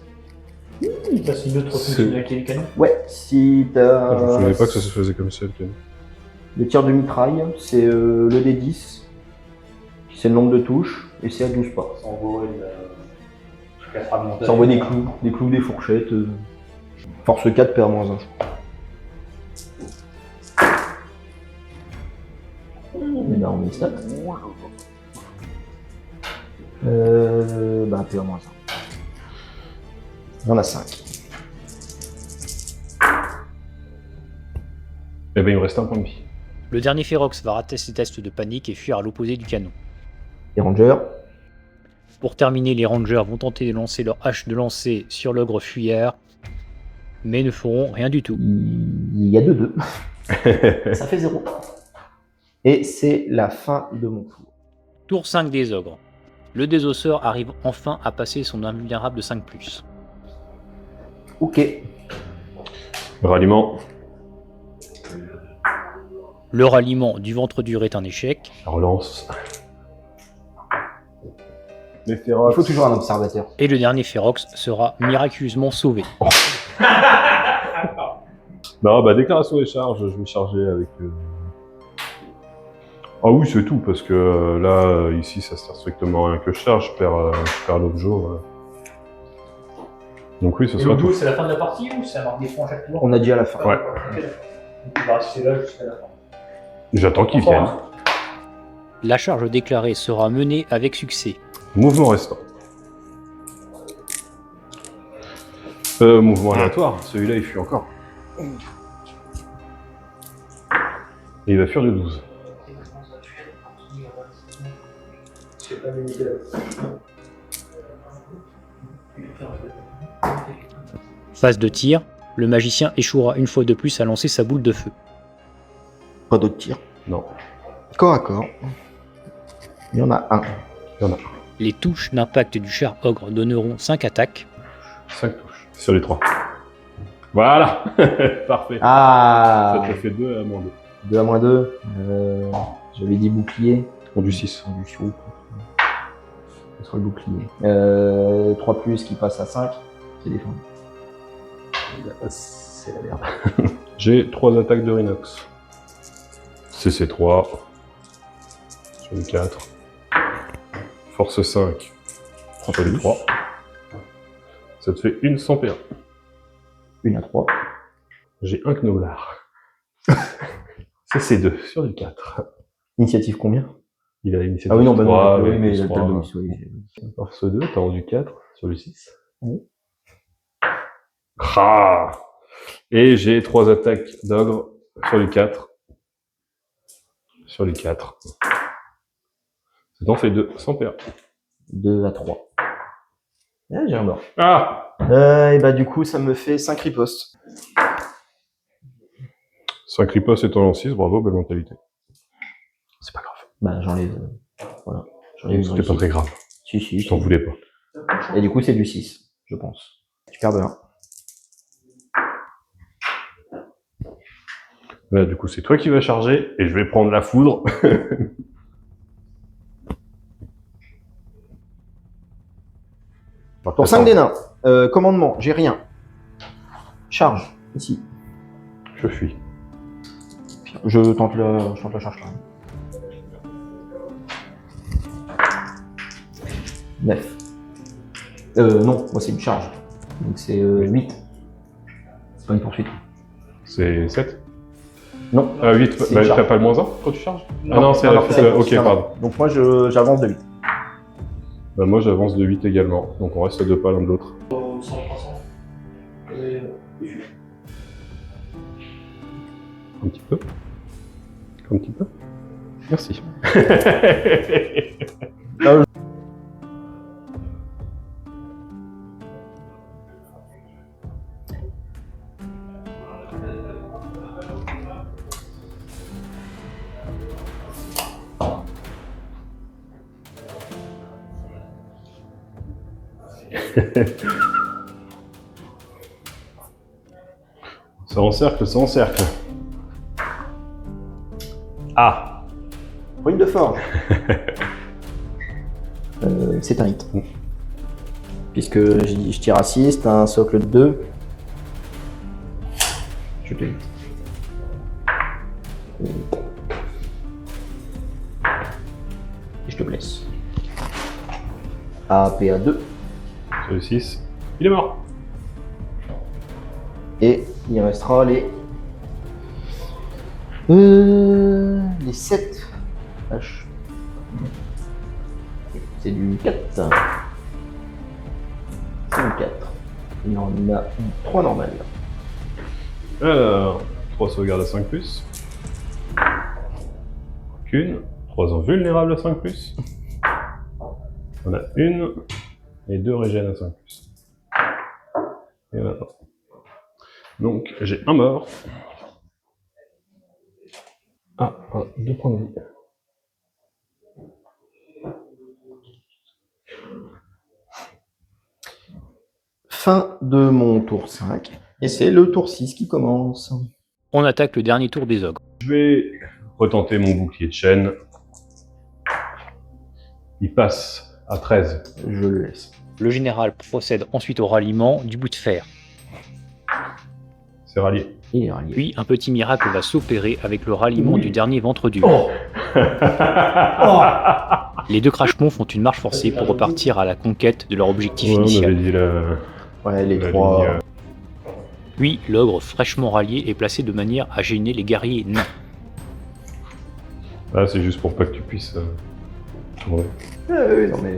C'est une autre fonctionnalité du canon. Ouais, si Je ne t'as... savais pas que ça se faisait comme ça, le canon. Le tir de mitraille, c'est le D10, c'est le nombre de touches, et c'est à 12 pas. Ça envoie Ça envoie des clous, des fourchettes. Force 4, PA-1, je crois. Et ben on met les stats. Bah PA-1. Il y en a 5. Eh ben, il me reste un point de vie. Le dernier Ferox va rater ses tests de panique et fuir à l'opposé du canon. Les rangers. Pour terminer, les rangers vont tenter de lancer leur hache de lancer sur l'ogre fuyard, mais ne feront rien du tout. Il y a 2-2. Ça fait 0. Et c'est la fin de mon tour. Tour 5 des ogres. Le désosseur arrive enfin à passer son invulnérable de 5+. Ok. Ralliement. Le ralliement du ventre dur est un échec. La relance. Les Il Ferox. faut toujours un observateur. Et le dernier Ferox sera miraculeusement sauvé. Non, bah, déclaration des charges, je vais charger avec... Ah oui, c'est tout, parce que là, ici, ça sert strictement à rien que je charge, je perds l'objet. Donc oui, ce Et sera le tout. bout, c'est la fin de la partie ou ça marque des points à chaque tour? On a dit à la fin. Ouais. Ok, d'accord. Donc il va rester là jusqu'à la fin. J'attends qu'ils viennent. La charge déclarée sera menée avec succès. Mouvement restant. Mouvement aléatoire, celui-là il fuit encore. Et il va fuir de 12. C'est pas limité là. Phase de tir, le magicien échouera une fois de plus à lancer sa boule de feu. Pas d'autres tirs. Non, Corps à corps. Il y en a un. il y en a. Les touches d'impact du char ogre donneront 5 attaques. 5 touches sur les 3. Voilà. Parfait. Ah, Ça te fait 2 à moins 2. 2 à moins 2. J'avais dit bouclier. Pour du 6. Du chaud. Ce sera le bouclier. 3 plus qui passe à 5. C'est défendu. C'est la merde. J'ai 3 attaques de Rhinox. CC3. Sur les 4. Force 5. Sur les 3. Ça te fait une 100 PA. Une à 3. J'ai un Knoblar. CC2 sur les 4. Initiative combien? Il a initiative Ah oui, non, bah 3, non, avec oui, mais plus il a le 3. tableau bonus, oui. Force 2, t'as rendu 4 sur le 6. Oui. Ah. Et j'ai 3 attaques d'ogre sur les 4. Sur les 4. Ça t'en fait 2, 100 PA. 2 à 3. Ah, j'ai un mort. Ah. Et bah du coup, ça me fait 5 ripostes. 5 ripostes et en 6, bravo, belle mentalité. C'est pas grave. Bah j'enlève. Voilà. J'enlève une C'était pas réussite. très grave. Si, si. Je t'en voulais pas. Et du coup, c'est du 6, je pense. Tu perds de 1. Là, du coup, c'est toi qui vas charger et je vais prendre la foudre. Pour 5 des nains. Commandement, j'ai rien. Charge, ici. Je fuis. Je tente la charge quand même. 9. Non, moi c'est une charge. Donc c'est 8. C'est pas une poursuite. C'est 7. Non. 8, C'est bah, une t'as charge. pas le moins 1 quand tu charges? Ah non, c'est ok, pardon. Donc moi j'avance de 8. Bah, moi j'avance de 8 également, donc on reste à 2 pas l'un de l'autre. 100%. Et... Un petit peu. Un petit peu. Merci. Ça encercle, ça encercle. Ah! Ruine de forge. C'est un hit. Puisque je tire à 6, t'as un socle de 2. Je te hit. Et je te blesse. APA2. Sur le 6. Il est mort. Et il restera les 7 H. C'est du 4. C'est du 4. Il en a 3 normales. Alors, 3 sauvegardes à 5+. Qu'une. 3 invulnérables à 5+. On a une. Et 2 régènes à 5+. Et maintenant. Donc, j'ai un mort. Ah, 2 points de vie. Fin de mon tour 5. Et c'est le tour 6 qui commence. On attaque le dernier tour des ogres. Je vais retenter mon bouclier de chêne. Il passe à 13. Je le laisse. Le général procède ensuite au ralliement du bout de fer. C'est rallié. Il est rallié. Puis un petit miracle va s'opérer avec le ralliement du dernier ventre dur. Oh. Les deux crachemons font une marche forcée pour repartir à la conquête de leur objectif Ouais, on avait initial. dit la... Ouais, les la 3. ligne, Puis l'ogre fraîchement rallié est placé de manière à gêner les guerriers nains. Ah, c'est juste pour pas que tu puisses tourner. Oui, non mais.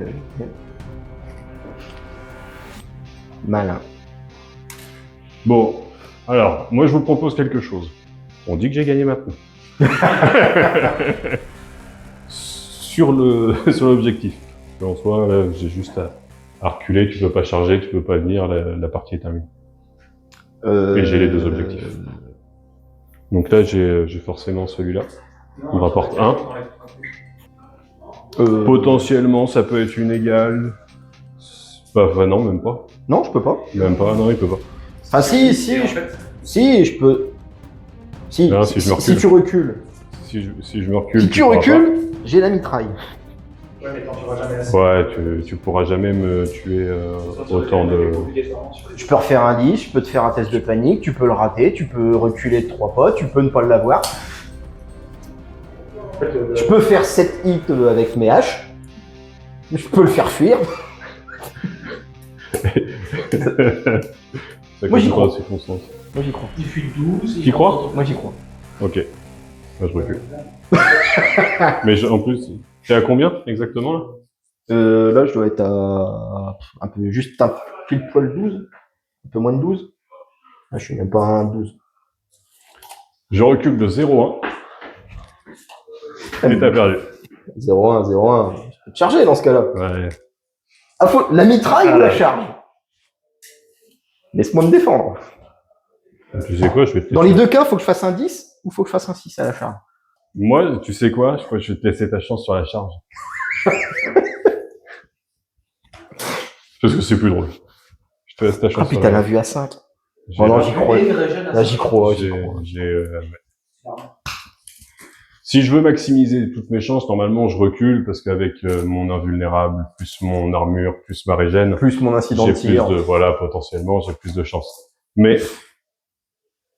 Malin. Bon, alors, moi je vous propose quelque chose. On dit que j'ai gagné maintenant. sur l'objectif. En soi, là, j'ai juste à reculer, tu peux pas charger, tu peux pas venir, la partie est terminée. Et j'ai les 2 objectifs. Donc là, j'ai forcément celui-là. Il me rapporte 1. Potentiellement, ça peut être une égale. Bah non, même pas. Non, je peux pas. Même pas, non, il peut pas. Ah si, si, je peux. Si, Non, si je me si recule. tu recules. Si je me recule, Si tu pourras recules, j'ai la mitraille. Ouais, mais t'en tueras jamais assez. pas. Ouais, tu pourras jamais me tuer autant de... Je peux refaire un 10, je peux te faire un test de panique, tu peux le rater, tu peux reculer de 3 pas, tu peux ne pas l'avoir. Je peux faire 7 hits avec mes haches. Je peux le faire fuir. Ça Moi, j'y compte pas, crois. c'est constant. Moi j'y crois. Il fuit 12. T'y crois? Moi j'y crois. Ok. Là, je recule. Mais en plus, t'es à combien exactement là? Là je dois être à un peu juste un pile poil 12. Un peu moins de 12. Ah, je suis même pas à un 12. Je recule de 0-1. Et t'as perdu. 0-1, 0-1. Je peux te charger dans ce cas-là. Ouais. Ah, faut la mitraille ou la charge? Laisse-moi me défendre. Tu sais quoi, je vais te Dans laisser... les deux cas, faut que je fasse un 10 ou faut que je fasse un 6 à la charge. Moi, tu sais quoi, je crois que je vais te laisser ta chance sur la charge. Parce que c'est plus drôle. Je te laisse ta Ah chance sur putain, la la vue à 5. J'ai- Oh non, j'y crois. Et une régène à Là, j'y crois. j'ai, Si je veux maximiser toutes mes chances, normalement je recule parce qu'avec mon invulnérable, plus mon armure, plus ma régène, Plus mon incident j'ai de plus tir. de, voilà, potentiellement, j'ai plus de chances. Mais,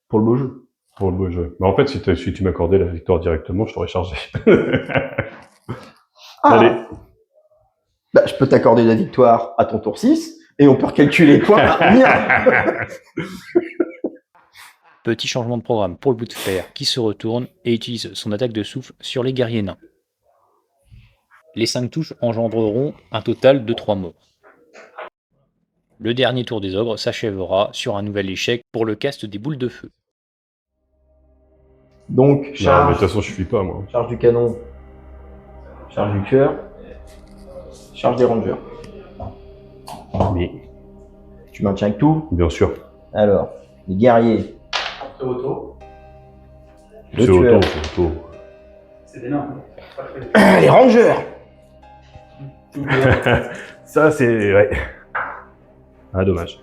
Pour le beau jeu. pour le beau jeu. Mais en fait, si tu m'accordais la victoire directement, je t'aurais chargé. Ah. Allez. Bah, je peux t'accorder la victoire à ton tour 6 et on peut recalculer les points à mien. Petit changement de programme pour le bout de fer qui se retourne et utilise son attaque de souffle sur les guerriers nains. Les 5 touches engendreront un total de 3 morts. Le dernier tour des ogres s'achèvera sur un nouvel échec pour le cast des boules de feu. Donc, Non, mais de charge, toute façon, je suis pas, moi. charge du canon, charge du cœur, charge des rangers. Mais, Tu maintiens avec tout. bien sûr. Alors, les guerriers, C'est auto. le C'est tueur, auto, c'est auto. C'est des nains. Pas très- les rangers. Ça, c'est... Ouais. Ah, dommage.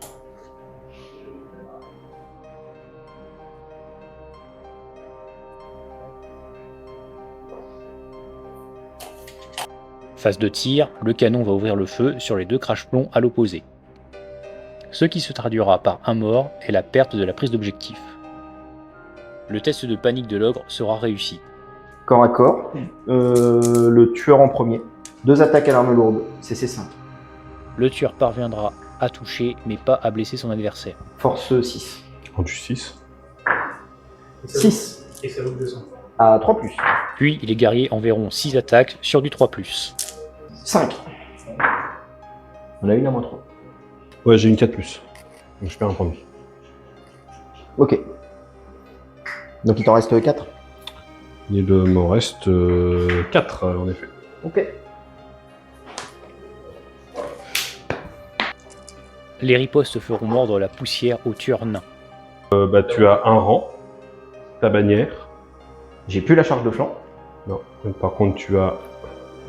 Phase de tir, le canon va ouvrir le feu sur les deux crache-plombs à l'opposé. Ce qui se traduira par un mort et la perte de la prise d'objectif. Le test de panique de l'ogre sera réussi. Corps à corps, le tueur en premier. 2 attaques à l'arme lourde, CC5. Le tueur parviendra à toucher mais pas à blesser son adversaire. Force 6. Rendu 6. 6 Et ça vaut 200. à 3+. Puis les guerriers enverront 6 attaques sur du 3+. 5. On a une à moins 3. Ouais, j'ai une 4+. Donc je perds un point de vie. Ok. Donc il t'en reste 4. Il m'en reste 4, en effet. Ok. Les ripostes feront mordre la poussière au tueur nain. Bah, tu as un rang, ta bannière. J'ai plus la charge de flanc. Non. Par contre, tu as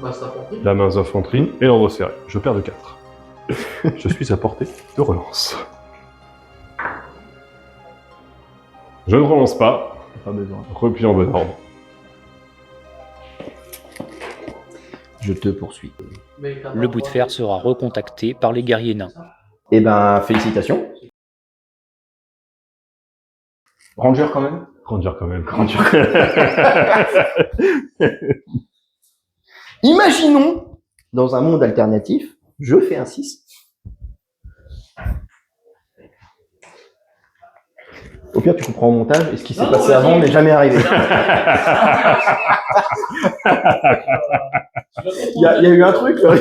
Bah, ça compris. la main d'infanterie et l'ordre serré. Je perds de 4. Je suis à portée de relance. Je ne relance pas. Pas besoin. Repli en bon ordre. Je te poursuis. Le bout de fer sera recontacté par les guerriers nains. Eh ben, félicitations. Ranger quand même. Ranger quand même. Imaginons, dans un monde alternatif, je fais un 6. Au pire, tu comprends au montage, et ce qui s'est Non, passé vas-y. avant n'est jamais arrivé. Il y a eu un truc, là.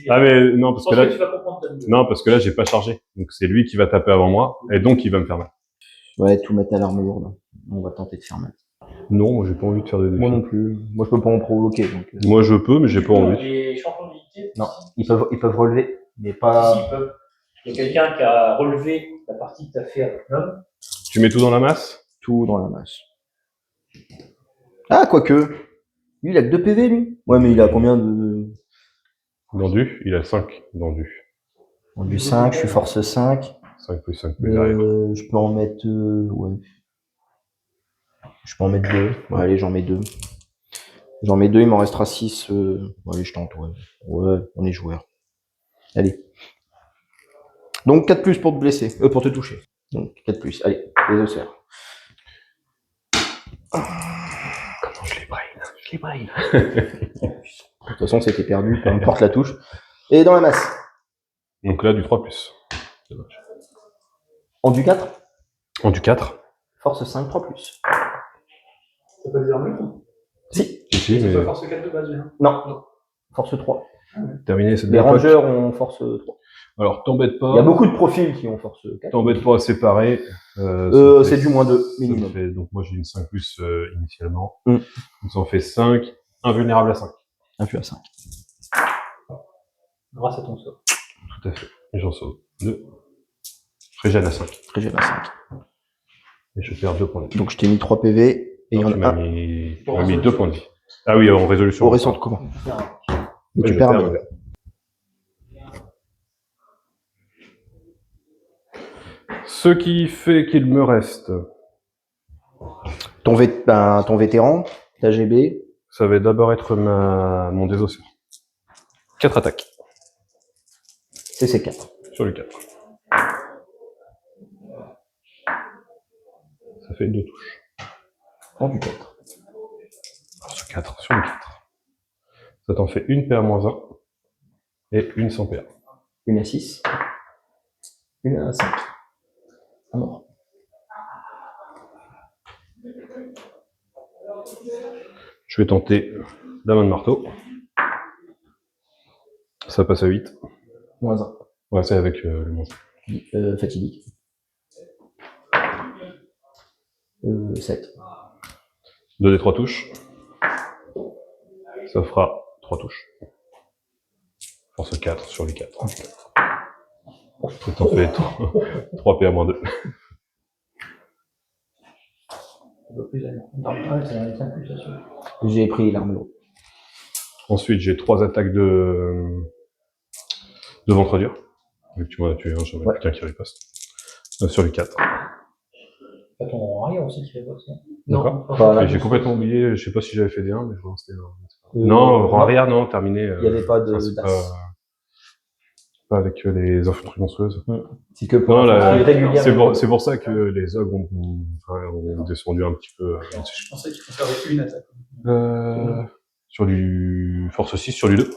Ah mais non parce que là, tu vas comprendre ta vidéo. non parce que là j'ai pas chargé. Donc c'est lui qui va taper avant moi et donc il va me faire mal. Ouais, tout mettre à l'arme lourde. On va tenter de faire mal. Non, moi j'ai pas envie de faire des défis. Moi non plus. Moi, je peux pas en provoquer. Donc, Moi je peux mais j'ai pas envie. Les champions d'unité. Non, ils peuvent relever, mais Si, pas. ils peuvent. Il y a quelqu'un qui a relevé la partie que tu as fait avec l'homme. Tu mets tout dans la masse? Tout dans la masse. Ah, quoique. Lui, il a que 2 PV, lui. Ouais, mais il a combien de. Dendu, il a 5 dendu. Du 5, je suis force 5. 5 plus 5 plus derrière. Je peux en mettre. Ouais. Je peux en mettre 2. Ouais, allez, j'en mets 2. J'en mets 2, il m'en restera 6. Allez, je tente, ouais. Ouais, on est joueur. Allez. Donc 4 plus pour te blesser. Pour te toucher. Donc 4 plus. Allez, les ossaires. Comment je les brain? Je les brain. De toute façon, c'était perdu, peu importe la touche. Et dans la masse. Donc là du 3 plus. Dommage. En du 4. En du 4. Force 5, 3 plus. Ça peut dire mieux. Si. Si, C'est mais pas force 4 de base, hein. Non. Force 3. terminé cette Les époque. rangers ont force 3. Alors t'embête pas. Il y a beaucoup de profils qui ont force 4. T'embête pas à séparer. C'est du moins 2 ça me minimum. fait- donc moi j'ai une 5 plus initialement. Mm. Donc ça en fait 5. Invulnérable à 5. Un plus à 5. Grâce à ton sort. Tout à fait. Et j'en sauve 2. Je régène à 5. Très j'ai la 5. Et je perds 2 points de vie. Donc je t'ai mis 3 PV. Et il y Non, en tu a m'as un mis 2 points de vie. Ah oui, en résolution. au récent de comment. Mais Ouais, tu je perds un perds, peu. ouais. Ce qui fait qu'il me reste, Ton vétéran, ta GB. ça va d'abord être mon désosseur. 4 attaques C'est 4. sur le 4. Ça fait 2 touches. En du 4. Sur 4, sur le 4. Ça t'en fait une PA moins 1 et une sans PA. Une à 6. Une à 5. À mort. Je vais tenter la main de marteau. Ça passe à 8. Moins 1. Ouais, c'est avec le moins 1. Fatidique. 7. 2 des 3 touches. Ça fera 3 touches. Force 4 sur les 4. Et t'en fais 3 PA moins 2. J'ai pris l'arme lourde. Ensuite, j'ai 3 attaques de ventre dur. Vu que tu m'as tué un, j'en ai putain qui riposte. Sur les 4. Pas ton arrière aussi qui fait boxe, D'accord. Pas- J'ai complètement oublié, je sais pas si j'avais fait des 1, mais je pense que c'était non, en arrière, non, terminé. Il n'y avait pas de c'est d'as. pas avec les infantries monstrueuses. C'est que pour Non, l'infanterie régulière. c'est pour ça que les ogres ont descendu un petit peu. Je pensais qu'il faut faire une attaque. Sur du force 6, sur du 2. Ça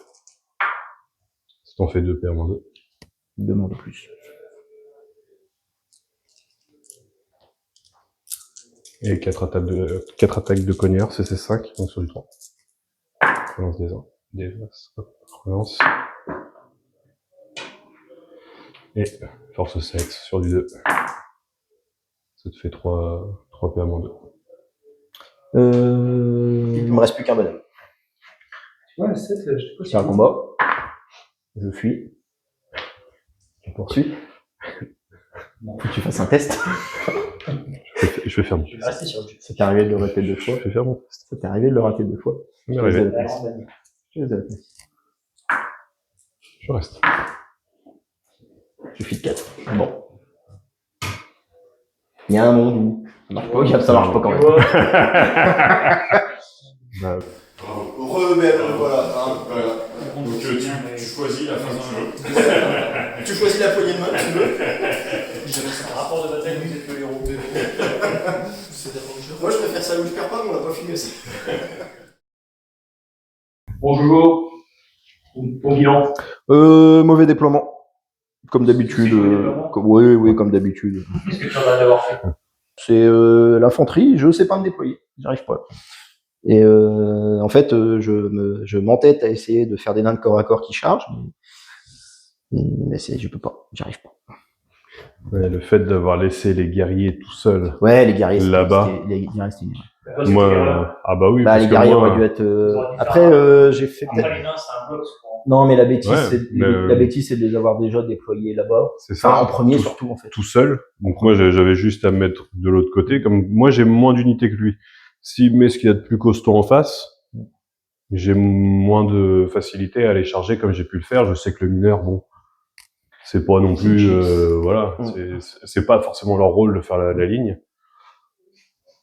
t'en fait 2 PA moins 2. Demande de plus. Et 4 attaques de cognard, CC5, donc sur du 3. Relance des 1. Relance. Et force 7 sur du 2. Ça te fait 3 PA moins 2. Il me reste plus qu'un bonhomme. Ouais, 7, je C'est un combat. Je fuis. Je poursuis. Faut que tu fasses un test. Je vais faire mon Je vais rester sur le jeu. Ça t'est arrivé de le rater 2 fois. Je vais faire mon test. Ça t'est arrivé de le rater 2 fois. Ça m'est arrivé. Je les ai appelés. Je reste. Je fuis de 4. Bon. Il y a un monde où ça marche pas quand même. Bah, Rebelle, voilà. Donc tu choisis la fin du jeu. Tu choisis la poignée de main, tu veux. Un rapport de bataille, vous êtes le héros. Moi je préfère ça où je perds pas, mais on l'a pas filmé ça. Bonjour. Bon bilan. Mauvais déploiement. Comme d'habitude. Oui, comme d'habitude. Qu'est-ce que tu en as d'avoir fait? C'est l'infanterie, je sais pas me déployer. J'arrive pas. Et en fait, je m'entête à essayer de faire des nains de corps à corps qui chargent. Mais je peux pas. J'arrive pas. ouais, le fait d'avoir laissé les guerriers tout seuls. Ouais, les guerriers. Là-bas. Les guerriers, c'était Moi, ah bah oui, bah, parce les que guerriers moi, auraient dû être. auraient dû Après, j'ai fait peut-être. Après, les nains, c'est un bloc, je crois. Non, mais la bêtise, Ouais, mais- la bêtise, c'est de les avoir déjà déployés là-bas. c'est ça. Enfin, en premier tout, surtout, en fait. tout seul. Donc moi, j'avais juste à me mettre de l'autre côté. Comme moi, j'ai moins d'unités que lui. S'il met ce qu'il y a de plus costaud en face, j'ai moins de facilité à les charger comme j'ai pu le faire. Je sais que le mineur, bon, c'est pas non plus, voilà, c'est pas forcément leur rôle de faire la ligne.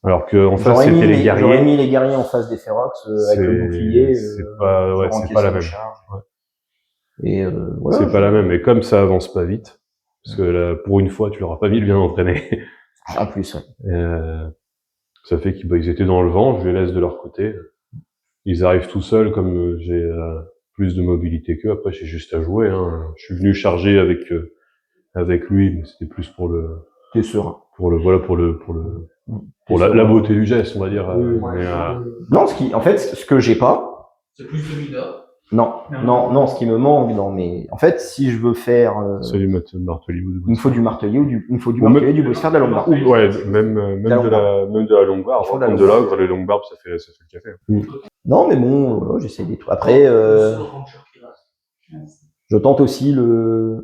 Alors que en face, c'était les guerriers. J'aurais mis les guerriers en face des Ferox avec le bouclier. C'est pas, ouais, c'est pas la même. Ouais. Et voilà. C'est pas la même. Et comme ça avance pas vite, parce que là, pour une fois, tu l'auras pas vite bien entraîné. En plus, ouais. Ça fait qu'ils étaient dans le vent, je les laisse de leur côté. Ils arrivent tout seuls, comme j'ai plus de mobilité qu'eux. Après, j'ai juste à jouer. Hein. Je suis venu charger avec lui, mais c'était plus pour le. T'es serein. Pour la beauté du geste, on va dire. Oui, mais, non, en fait, ce que j'ai pas. C'est plus celui-là. Non, ce qui me manque mais en fait, si je veux faire. Ça lui mettre martelier ou il me faut du martelier ou du martelier, du faire de la longue barbe. Ouais, même de la longue barbe. Comme de l'ogre, les longues barbes, ça fait le café. Non, mais bon, voilà, j'essaie des trucs. Après, je tente aussi vous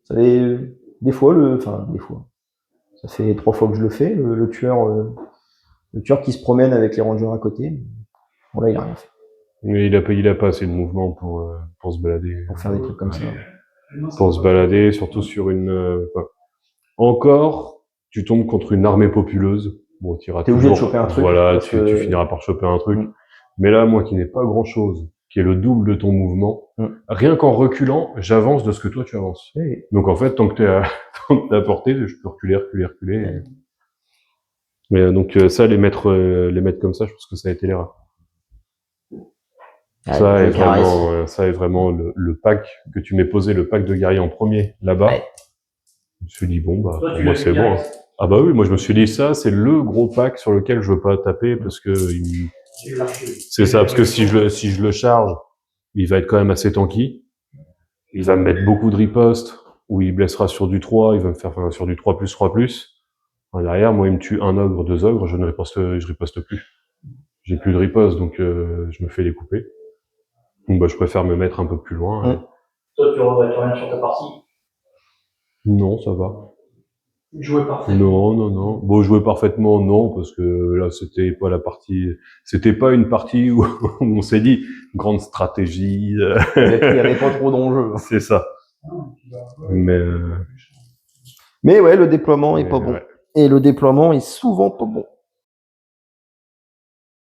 savez, des fois, ça fait 3 fois que je le fais, le tueur qui se promène avec les rangers à côté. Bon, là, il a rien fait. Mais il a pas assez de mouvement pour se balader. Pour faire des trucs comme ça. Pour se balader, surtout sur une. Encore, tu tombes contre une armée populeuse. Bon, tu iras T'es obligé de toujours. choper un truc. Voilà, tu finiras par choper un truc. Mais là, moi qui n'ai pas grand chose, qui est le double de ton mouvement, rien qu'en reculant, j'avance de ce que toi tu avances. Oui. Donc en fait, tant que t'es à portée, je peux reculer. Mais donc ça, les mettre comme ça, je pense que ça a été l'erreur. Ça est vraiment le pack que tu m'as posé, le pack de guerriers en premier, là-bas. Ouais. Je me suis dit, bon, bah, toi, pour moi, c'est bon. Ah bah oui, moi, je me suis dit, ça, c'est le gros pack sur lequel je veux pas taper parce que c'est ça, parce que si je le charge, il va être quand même assez tanky. Il va me mettre beaucoup de riposte, ou il blessera sur du 3, il va me faire sur du 3+, 3+. Derrière, moi, il me tue un ogre, 2 ogres, je riposte plus. J'ai plus de riposte, donc je me fais les couper. Donc bah, je préfère me mettre un peu plus loin. Ouais. Toi, tu regrettes rien sur ta partie. Non, ça va. Jouer parfaitement. Non. Bon, jouer parfaitement, non, parce que là, c'était pas une partie où on s'est dit grande stratégie. Il n'y avait pas trop d'enjeux. C'est ça. Mais Mais ouais, le déploiement est pas bon. ouais. Et le déploiement est souvent pas bon.